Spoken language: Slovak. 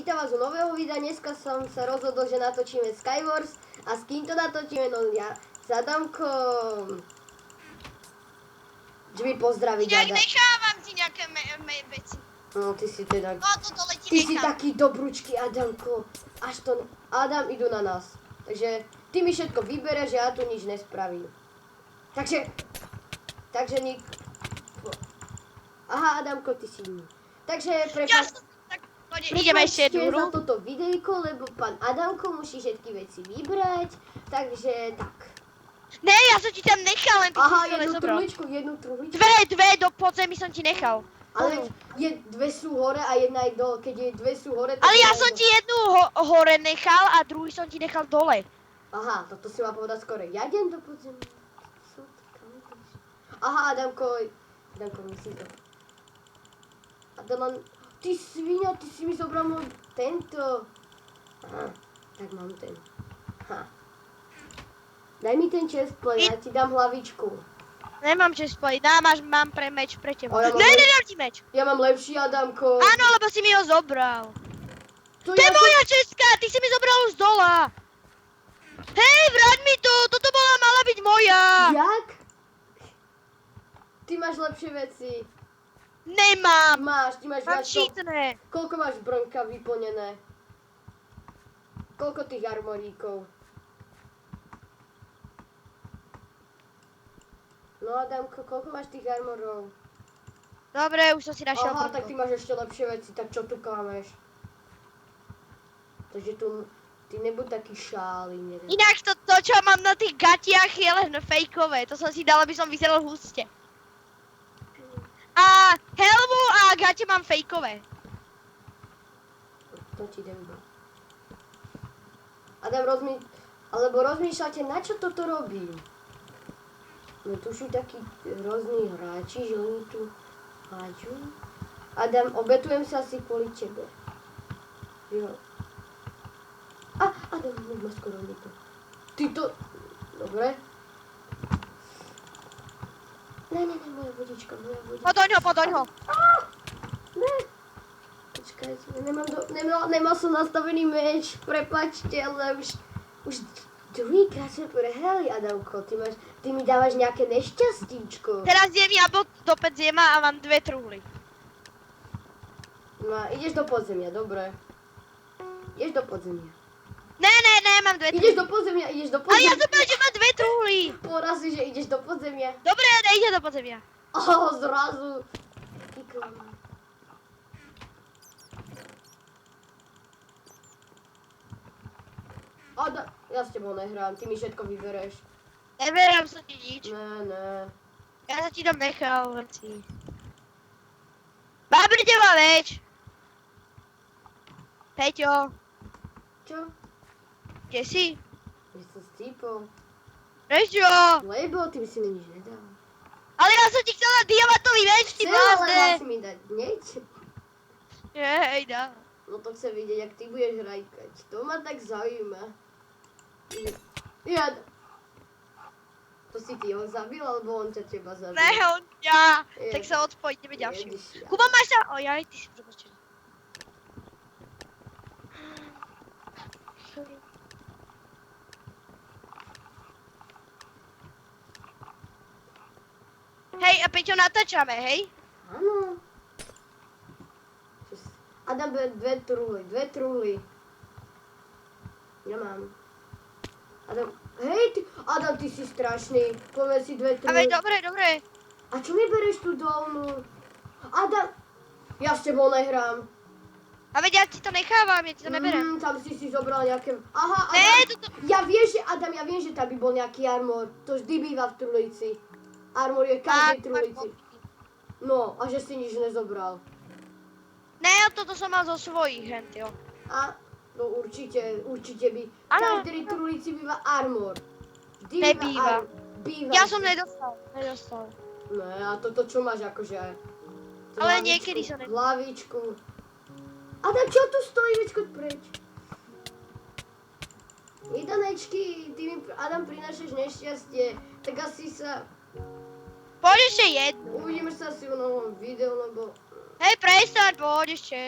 vítam vás u nového videa. Dneska som sa rozhodol, že natočíme Skywars. A s kým to natočíme? No ja s Adamkom. Že mi pozdraví Inak Adam. nechávam ti nejaké veci. No ty si teda... No toto letí Ty si nechám. taký dobrúčky, Adamko. Až to... Adam, idú na nás. Takže ty mi všetko vybereš, ja tu nič nespravím. Takže nik... Aha, Adamko, ty si... Takže Ja prepáč... som tak... Poď, ideme ešte jednu hru. za toto videjko, lebo pán Adamko musí všetky veci vybrať. Takže tak. Ne, ja som ti tam nechal, len ty Aha, si to nezobral. jednu truhličku. Dve do podzemí som ti nechal. Ale dve sú hore a jedna je dole. Keď je dve sú hore, tak Ale ja jedna je som dole. ti jednu hore nechal a druhý som ti nechal dole. Aha, toto si má povedať skore. Ja idem do podzemia. Aha, Adamko, musí to. Adam, ty svinia, ty si mi zobral môj tento. Aha, tak mám ten. Ha. Daj mi ten chestplate, ja ti dám hlavičku. Nemám chestplate, mám pre meč pre teba. Ale ja mám Ne, nedám ti meč. Ja mám lepší, Adamko. Áno, lebo si mi ho zobral. To To je ja moja česká, ty si mi zobral už z dola. Hej, vráť mi to, toto mala byť moja. Jak? Ty máš lepšie veci. Nemám. Máš, ty máš Mám viac. cheatné. Koľko máš brnka vyplnené? Koľko tých armoríkov? No Adamko, koľko máš tých armorov? Dobre, už som si našiel Aha, tak ty brnko. máš ešte lepšie veci, tak čo tu klameš? Takže tu, ty nebuď taký šály, neviem. Inak to, čo mám na tých gatiach, je len fejkové. To som si dal, aby som vyzeral huste. A helmu a gate mám fejkové. To ti idem iba. Adam, rozmýšľate, na čo toto robím? No tu sú takí rôzni hráči, že oni tu hádžu. Adam, obetujem sa asi kvôli tebe. Jo. Adam, už ma skoro niekto. Ty to... Dobre. Ne, moja vodička. Podoň ho. Ne. Počkajte, nemal som nastavený meč, prepačte, ale už druhýkrát sme prehrali, Adamko. Ty mi dávaš nejaké nešťastíčko. Teraz idem ja do podzema a mám 2 truhly. No a ideš do podzemia, dobre. Ideš do podzemia. Ne, mám 2 truhly. Ideš do podzemia. Ale ja som povedal, že mám 2 truhly. Povedal si, že ideš do podzemia. Dobre, nejde do podzemia. Zrazu. Kiklam. Ja s tebou nehrám, ty mi všetko vybereš. Neverám sa ti nič. Ne. Ja sa ti tam nechal, vrci. Mám pri teba meč. Peťo, Čo? kde si? Ja som stípol. Prečo? Lebo ty by si mi nič nedal. Ale ja som ti chcel dať diamantový meč, ty Chcel, ale blázne. mal si mi dať nič. Hej, dá. No to chcem vidieť, jak ty budeš rajkať. To ma tak zaujíma. To si ty ho zabil, alebo on teba zabil? Ne, on ťa. Je. Tak sa odpoj, ideme ďalšie. Ježiš, ja. Kuba, máš sa... Ojaj, ty si prepočil. Hej, a Peťo, natáčame, hej? Áno. Adam, dve truhly. Ja mám. Adam, ty si strašný. Poďme si dve A veď, truhly. dobre. A čo mi bereš tú dolnú? Adam, ja s tebou nehrám. A veď, ja ti to nechávam, ja ti to neberem. Tam si zobral nejaké... Aha, Adam. Ne, toto... Ja viem, že tam by bol nejaký armor. To vždy býva v truhlici. Armor je v každej truhlici. No, a že si nič nezobral. Ne, toto som mal zo svojich, hentio. A, no určite by. V Áno. každej truhlici býva armor. Vždy Nebýva. Býva. Ja som nedostal. Ne, a toto čo máš akože? Ale niekedy sa nedostal. Hlavičku. Adam, čo tu stojí? Veď choď preč. Idanečky, ty mi, Adam, prinášaš nešťastie. Tak asi sa... Poď ešte jednu. Uvidíme sa asi v novom videu, lebo... Hej, prestaň, poď ešte.